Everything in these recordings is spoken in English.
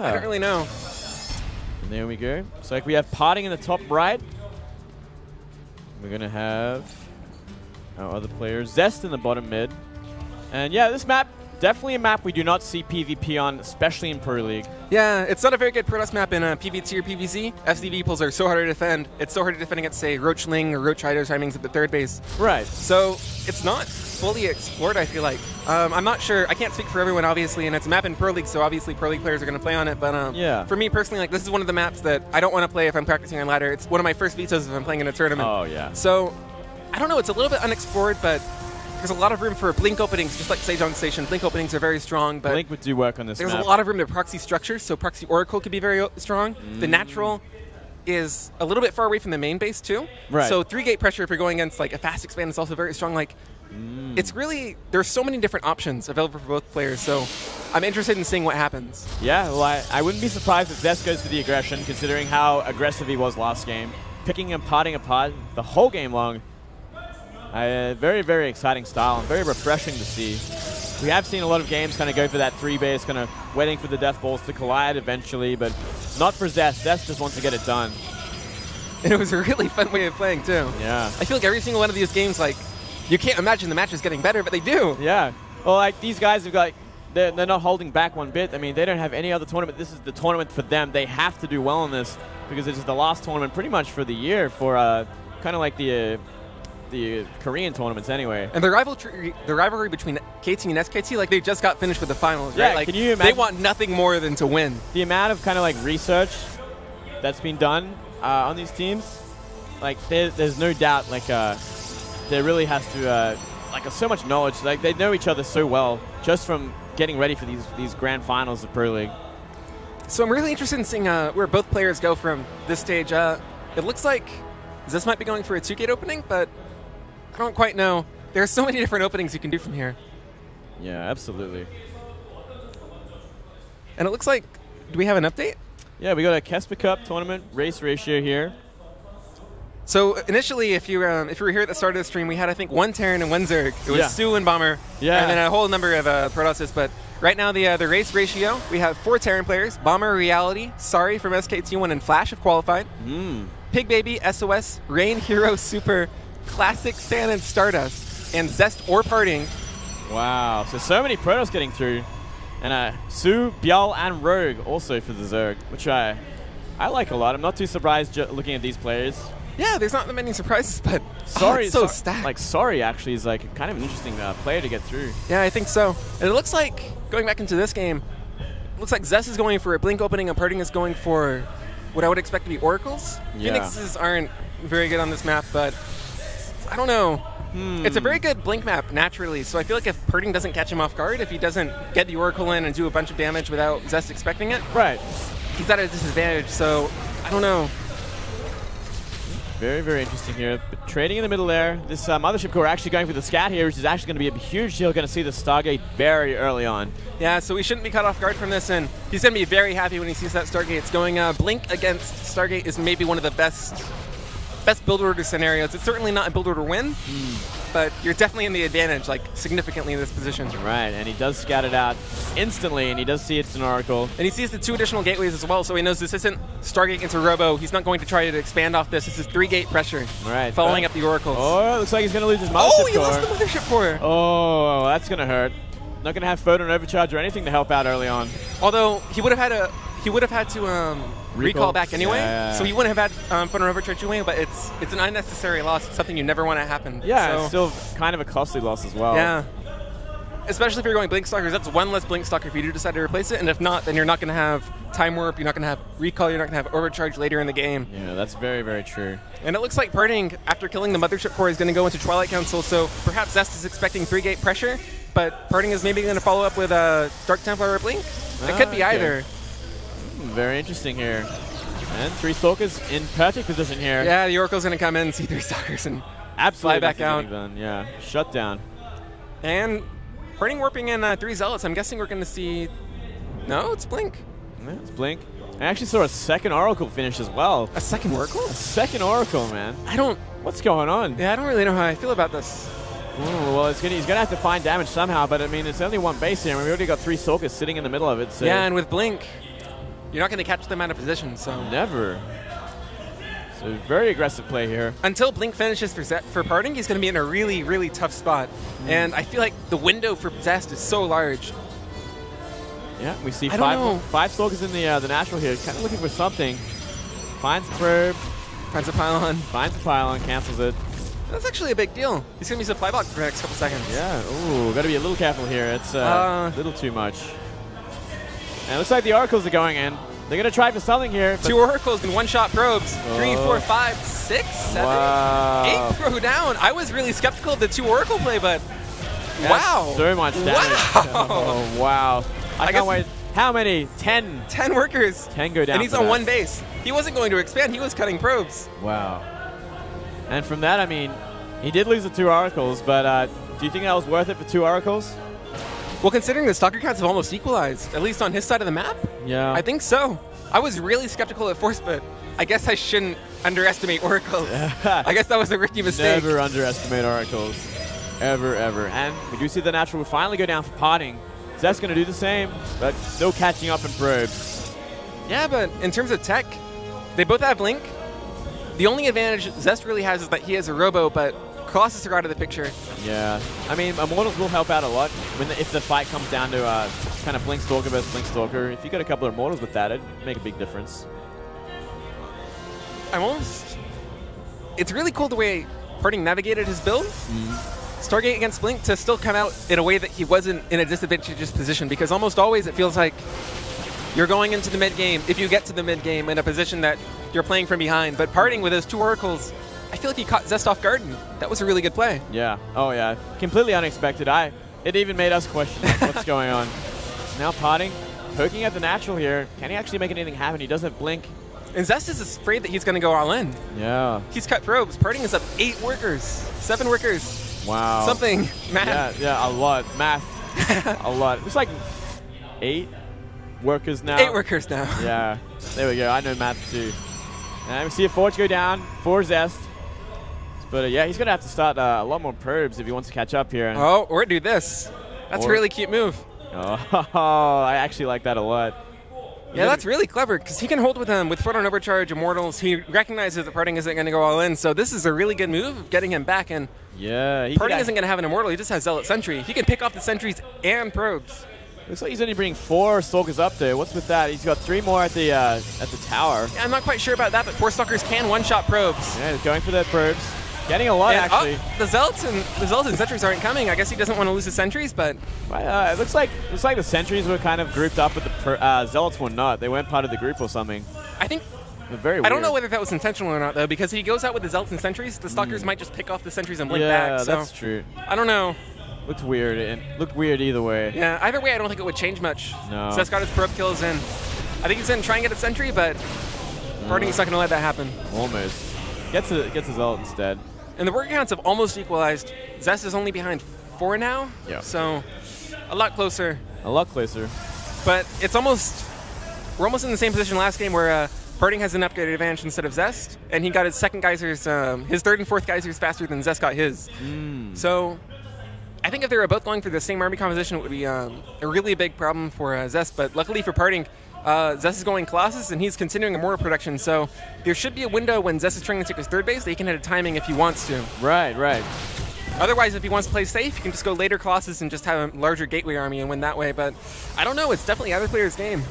I don't really know. And there we go. So like we have PartinG in the top right. We're going to have our other players. Zest in the bottom mid. And yeah, this map, definitely a map we do not see PvP on, especially in Pro League. Yeah, it's not a very good Protoss map in PvT or PvZ. FCV pools are so hard to defend. It's so hard to defend against, say, Roachling or Roach Riders timings at the third base. Right. So it's not fully explored, I feel like. I'm not sure. I can't speak for everyone, obviously, and it's a map in Pro League, so obviously Pro League players are going to play on it. But yeah. For me personally, like, this is one of the maps that I don't want to play if I'm practicing on ladder. It's one of my first vetoes if I'm playing in a tournament. Oh, yeah. So I don't know. It's a little bit unexplored, but there's a lot of room for blink openings, just like Sejong Station. Blink openings are very strong, but Blink would do work on this there's map. a lot of room to proxy structures, so proxy Oracle could be very strong. The natural is a little bit far away from the main base too. Right. So 3-gate pressure if you're going against like a fast expand is also very strong. Like it's really, there's so many different options available for both players, so I'm interested in seeing what happens. Yeah, well, I wouldn't be surprised if Zest goes for the aggression, considering how aggressive he was last game. Picking and PartinG apart the whole game long. Very, very exciting style and very refreshing to see. We have seen a lot of games kind of go for that 3-base, kind of waiting for the death balls to collide eventually, but not for Zest. Zest just wants to get it done. And it was a really fun way of playing too. Yeah. I feel like every single one of these games, like, you can't imagine the match is getting better, but they do. Yeah. Well, like, these guys have got, they're not holding back one bit. I mean, they don't have any other tournament. This is the tournament for them. They have to do well in this because this is the last tournament pretty much for the year for kind of like the Korean tournaments anyway. And the rivalry between KT and SKT, like they just got finished with the finals, yeah, right? Like can you imagine? They want nothing more than to win. The amount of kind of like research that's been done on these teams, like there's no doubt like there really has to like so much knowledge. Like they know each other so well just from getting ready for these grand finals of Pro League. So I'm really interested in seeing where both players go from this stage. It looks like Zest might be going for a 2-gate opening, but I don't quite know. There are so many different openings you can do from here. Yeah, absolutely. And it looks like, do we have an update? Yeah, we got a KeSPA Cup tournament race ratio here. So initially, if you were here at the start of the stream, we had, I think, 1 Terran and 1 Zerg. It was Stu and Bomber, and then a whole number of Protosses. But right now, the race ratio, we have 4 Terran players: Bomber, Reality, Sorry from SKT1, and Flash have qualified. Pig Baby, SOS, Rain, Hero, Super, Classic, Sand, and Stardust, and Zest or PartinG. Wow, so many Protoss getting through. And Su, Bial, and Rogue also for the Zerg, which I like a lot. I'm not too surprised looking at these players. Yeah, there's not that many surprises, but Sorry, so stacked. Like Sorry actually is like kind of an interesting player to get through. Yeah, I think so. And it looks like, going back into this game, it looks like Zest is going for a blink opening and PartinG is going for what I would expect to be Oracles. Yeah. Phoenixes aren't very good on this map, but I don't know. It's a very good blink map naturally, so I feel like if PartinG doesn't catch him off guard, if he doesn't get the Oracle in and do a bunch of damage without Zest expecting it, right, he's at a disadvantage, so I don't know. Very, very interesting here. But trading in the middle there. This Mothership Core actually going for the scat here, which is actually going to be a huge deal. Going to see the Stargate very early on. Yeah, so we shouldn't be caught off guard from this, and he's going to be very happy when he sees that Stargate. It's going Blink against Stargate is maybe one of the best build order scenarios. It's certainly not a build order win, but you're definitely in the advantage, like significantly in this position. Right, and he does scout it out instantly, and he does see it's an Oracle. And he sees the 2 additional gateways as well, so he knows this isn't Stargate into Robo. He's not going to try to expand off this. This is 3-gate pressure. Right. Following up the Oracles. Oh, looks like he's going to lose his Mothership Core. He lost the Mothership Core. Oh, that's going to hurt. Not going to have Photon Overcharge or anything to help out early on. Although he would have had to recall back anyway, so he wouldn't have had Photon Overcharge anyway, but it's an unnecessary loss. It's something you never want to happen. Yeah, so, it's still kind of a costly loss as well. Yeah. Especially if you're going Blink Stalkers, that's 1 less Blink Stalker if you do decide to replace it, and if not, then you're not going to have Time Warp, you're not going to have Recall, you're not going to have Overcharge later in the game. Yeah, that's very, very true. And it looks like PartinG, after killing the Mothership Core, is going to go into Twilight Council, so perhaps Zest is expecting 3-gate pressure, but PartinG is maybe going to follow up with Dark Templar or Blink. It could be either. Very interesting here. And 3 Stalkers in perfect position here. Yeah, the Oracle's going to come in, see 3 Stalkers, and absolutely fly back out. Yeah, shut down. And PartinG warping in 3 Zealots. I'm guessing we're going to see... No, it's Blink. Yeah, it's Blink. I actually saw a second Oracle finish as well. A second Oracle? A second Oracle, man. What's going on? Yeah, I don't really know how I feel about this. Ooh, well, he's gonna have to find damage somehow, but I mean, it's only 1 base here, and we already got 3 Stalkers sitting in the middle of it. So. Yeah, and with Blink, you're not going to catch them out of position. So never. So very aggressive play here. Until Blink finishes for PartinG, he's going to be in a really, really tough spot. And I feel like the window for Zest is so large. Yeah, we see five Stalkers in the natural here. Kind of looking for something. Finds a probe. Finds a pylon. Finds a pylon, cancels it. That's actually a big deal. He's going to be supply blocked for the next couple seconds. Yeah, ooh, got to be a little careful here. It's a little too much. And it looks like the Oracles are going in. They're going to try for something here. 2 Oracles and 1-shot probes. 3, 4, 5, 6, 7, 8 throw down. I was really skeptical of the 2 Oracle play, but wow. So much damage. Wow. Oh, wow. I can't wait. How many? 10. 10 workers. 10 go down. And he's on 1 base. He wasn't going to expand. He was cutting probes. Wow. And from that, I mean, he did lose the 2 Oracles, but do you think that was worth it for 2 Oracles? Well, considering the Stalker counts have almost equalized, at least on his side of the map, yeah, I think so. I was really skeptical at Force, but I guess I shouldn't underestimate Oracles. I guess that was a rookie mistake. Never underestimate Oracles. Ever, ever. And we do see the natural will finally go down for PartinG. Zest's going to do the same, but still catching up in probes. Yeah, but in terms of tech, they both have Blink. The only advantage Zest really has is that he has a Robo, but Colossus are out of the picture. Yeah. I mean, Immortals will help out a lot if the fight comes down to kind of Blink Stalker versus Blink Stalker. If you got a couple of Immortals with that, it'd make a big difference. It's really cool the way PartinG navigated his build. Stargate against Blink to still come out in a way that he wasn't in a disadvantageous position, because almost always it feels like you're going into the mid game, if you get to the mid game, in a position that you're playing from behind. But PartinG with his 2 Oracles, I feel like he caught Zest off guard. That was a really good play. Yeah. Oh, yeah. Completely unexpected. It even made us question what's going on. Now PartinG poking at the natural here. Can he actually make anything happen? He does have Blink. And Zest is afraid that he's going to go all in. Yeah. He's cut probes. PartinG is up 8 workers, 7 workers. Wow. Something. Math. Yeah, a lot. Math. A lot. It's like 8 workers now. 8 workers now. Yeah. There we go. I know math too. And we see a Forge go down for Zest. But yeah, he's going to have to start a lot more probes if he wants to catch up here. Oh, or do this. That's a really cute move. Oh, I actually like that a lot. Yeah, that's really clever, because he can hold with him with Photon Overcharge, Immortals. He recognizes that PartinG isn't going to go all in, so this is a really good move of getting him back. And yeah, PartinG isn't going to have an Immortal. He just has Zealot Sentry. He can pick off the Sentries and probes. Looks like he's only bringing 4 Stalkers up there. What's with that? He's got 3 more at the tower. Yeah, I'm not quite sure about that, but 4 Stalkers can one-shot probes. Yeah, he's going for the probes. Getting a lot, actually. The Zealots and Sentries aren't coming. I guess he doesn't want to lose the Sentries, but it looks like the Sentries were kind of grouped up, but the Zealots were not. They weren't part of the group or something. I think. Very weird. I don't know whether that was intentional or not, though, because he goes out with the Zealots and Sentries. The Stalkers might just pick off the Sentries and blink back. Yeah, so that's true. I don't know. Looked weird. It looked weird either way. Yeah, either way, I don't think it would change much. No. Zest got his probe kills in. I think he's going to try and get a Sentry, but PartinG's not going to let that happen. Almost. Gets a Zealot instead. And the worker counts have almost equalized. Zest is only behind 4 now. Yeah. So a lot closer. A lot closer. But we're almost in the same position last game where PartinG has an upgraded advantage instead of Zest, and he got his second geysers, his 3rd and 4th geysers faster than Zest got his. So I think if they were both going for the same army composition, it would be a really big problem for Zest. But luckily for PartinG, Zest is going Colossus, and he's continuing Immortal production. So there should be a window when Zest is trying to take his 3rd base that he can hit a timing if he wants to. Right. Otherwise, if he wants to play safe, he can just go later Colossus and just have a larger Gateway army and win that way. But I don't know. It's definitely other players' game.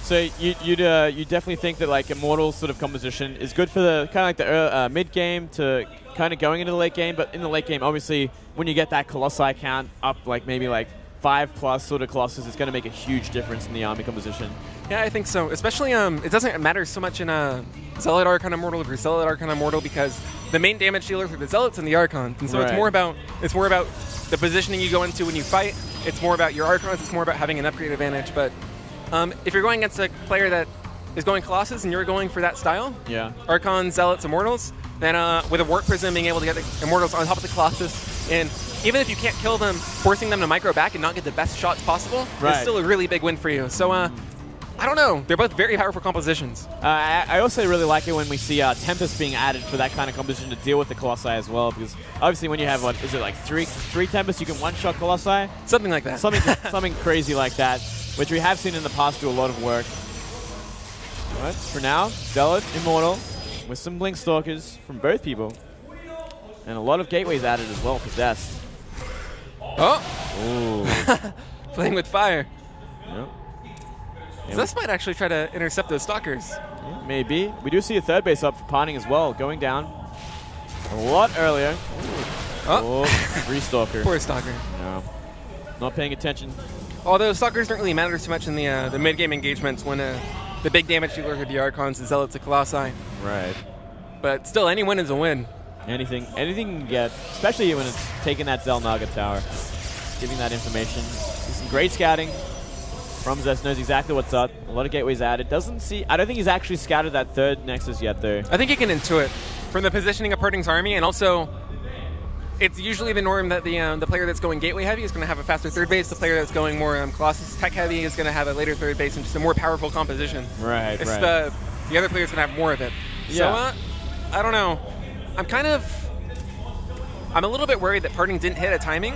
So you definitely think that like Immortal's sort of composition is good for the kind of like the mid game to kind of going into the late game, but in the late game, obviously, when you get that Colossi count up like maybe like 5+ sort of Colossus, it's going to make a huge difference in the army composition. Yeah, I think so. Especially, it doesn't matter so much in a Zealot Archon Immortal or Zealot Archon Immortal, because the main damage dealers are the Zealots and the Archons, and so it's more about the positioning you go into when you fight. It's more about your Archons. It's more about having an upgrade advantage. But if you're going against a player that is going Colossus and you're going for that style, Archons, Zealots, Immortals, then with a Warp Prism, being able to get the Immortals on top of the Colossus, and even if you can't kill them, forcing them to micro back and not get the best shots possible is still a really big win for you. So I don't know. They're both very powerful compositions. I also really like it when we see Tempest being added for that kind of composition to deal with the Colossi as well, because obviously when you have, what, is it like three Tempest, you can one-shot Colossi? Something like that. Something crazy like that, which we have seen in the past do a lot of work. But for now, Zealot, Immortal, with some Blink Stalkers from both people. And a lot of gateways added as well for Zest. Oh! Playing with fire. Yep. Zest might actually try to intercept those Stalkers. Yeah, maybe. We do see a third base up for PartinG as well, going down a lot earlier. Oh, free Stalker. Poor Stalker. No. Not paying attention. Although Stalkers don't really matter too much in the mid-game engagements when the big damage dealer with the Archons, the Zealots, the Colossi. Right. But still, any win is a win. Anything you can get, especially when it's taking that Zelnaga tower, giving that information. Some great scouting from Zest, knows exactly what's up. A lot of gateways added. I don't think he's actually scouted that third Nexus yet, though. I think you can intuit from the positioning of PartinG's army, and also it's usually the norm that the player that's going gateway heavy is going to have a faster third base. The player that's going more Colossus tech heavy is going to have a later third base and just a more powerful composition. Right, it's the other player's going to have more of it. Yeah. So, I don't know. I'm a little bit worried that PartinG didn't hit a timing,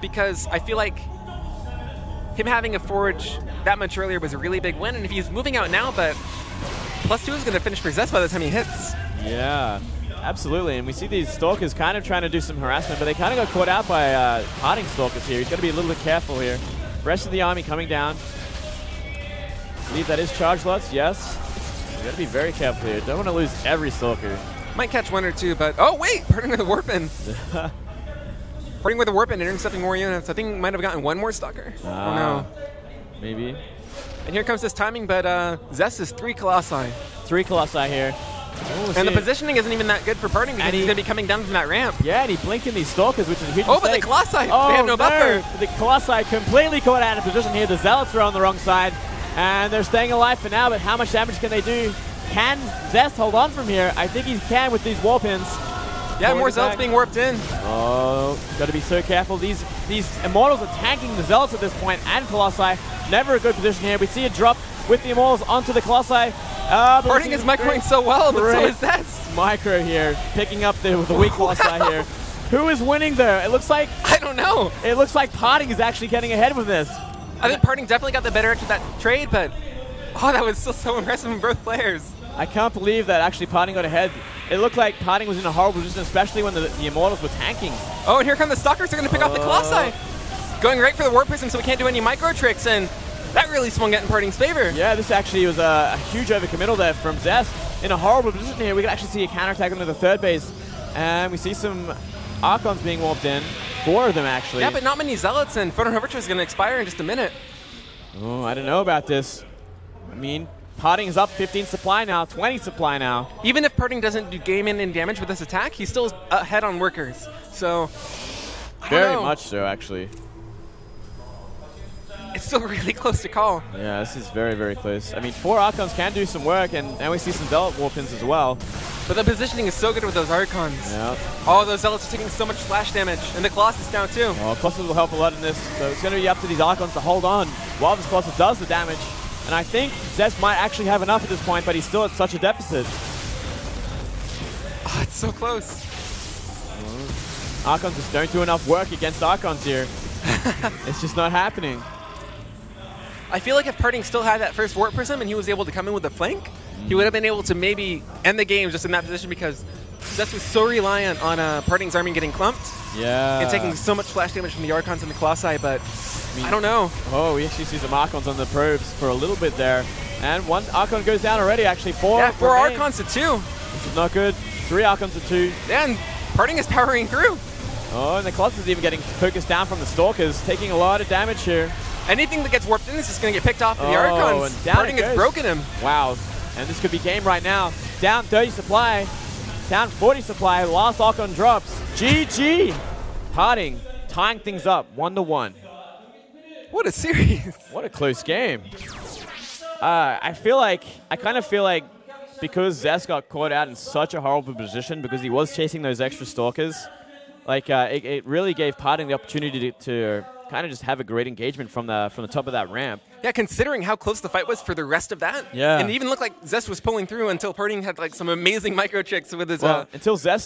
because I feel like him having a Forge that much earlier was a really big win, and if he's moving out now, but +2 is going to finish for Zest by the time he hits. Yeah, absolutely, and we see these Stalkers kind of trying to do some harassment, but they kind of got caught out by PartinG Stalkers here. He's got to be a little bit careful here. Rest of the army coming down. I believe that is charge lots, yes. You got to be very careful here. Don't want to lose every Stalker. Might catch one or two, but oh wait, PartinG with a Warpin. PartinG with a Warpin, intercepting more units. I think might have gotten one more Stalker. Oh no. Maybe. And here comes this timing, but Zest is 3 Colossi. 3 Colossi here. Ooh, and the positioning isn't even that good for PartinG because he's going to be coming down from that ramp. Yeah, and he blinked in these Stalkers, which is a huge mistake. But the Colossi, they have no buffer. The Colossi completely caught out of position here. The Zealots are on the wrong side, and they're staying alive for now, but how much damage can they do? Can Zest hold on from here? I think he can with these Warpins. Yeah, more Zealots being warped in. Oh, got to be so careful. These Immortals are tanking the Zealots at this point, and Colossi. Never a good position here. We see a drop with the Immortals onto the Colossi. PartinG is microing so well, but so is Zest. Micro here, picking up the weak Colossi here. Who is winning there? It looks like... I don't know. It looks like PartinG is actually getting ahead with this. I think PartinG definitely got the better edge of that trade, but... Oh, that was still so impressive from both players. I can't believe that actually PartinG got ahead. It looked like PartinG was in a horrible position, especially when the Immortals were tanking. Oh, and here come the Stalkers. They're going to pick off the Colossi. Going right for the Warp Prism, so we can't do any micro tricks, and that really swung it in PartinG's favor. Yeah, this actually was a huge overcommittal there from Zest. In a horrible position here, we can actually see a counterattack onto the third base, and we see some Archons being warped in. 4 of them, actually. Yeah, but not many Zealots, and Photon Overture is going to expire in just a minute. Oh, I don't know about this. I mean, PartinG is up 15 supply now, 20 supply now. Even if PartinG doesn't do game-ending damage with this attack, he's still ahead on workers. So, very much so, actually. It's still really close to call. Yeah, this is very, very close. I mean, 4 Archons can do some work, and now we see some Zealot Warpins as well. But the positioning is so good with those Archons. Yeah. Oh, those Zealots are taking so much splash damage, and the Colossus down too. Oh, Colossus will help a lot in this, so it's going to be up to these Archons to hold on while this Colossus does the damage. And I think Zest might actually have enough at this point, but he's still at such a deficit. Oh, it's so close. Archons just don't do enough work against Archons here. It's just not happening. I feel like if PartinG still had that first Warp Prism and he was able to come in with a flank, he would have been able to maybe end the game just in that position, because Zest was so reliant on PartinG's army getting clumped. Yeah. And taking so much flash damage from the Archons and the Colossi, but I don't know. Oh, we actually see some Archons on the probes for a little bit there. And 1 Archon goes down already, actually. 4 Yeah, 4 Archons to 2. This is not good. 3 Archons to 2. Yeah, and PartinG is powering through. Oh, and the Colossus is even getting focused down from the Stalkers, taking a lot of damage here. Anything that gets warped in is just going to get picked off by the Archons. And down PartinG has broken him. Wow. And this could be game right now. Down 30 supply. Down 40 supply. Last Archon drops. GG. PartinG tying things up 1-1. What a series. What a close game. I kind of feel like because Zest got caught out in such a horrible position because he was chasing those extra Stalkers, like it really gave PartinG the opportunity to kind of just have a great engagement from the top of that ramp. Yeah, considering how close the fight was for the rest of that. Yeah. And it even looked like Zest was pulling through until PartinG had like some amazing micro tricks with his. Well, until Zest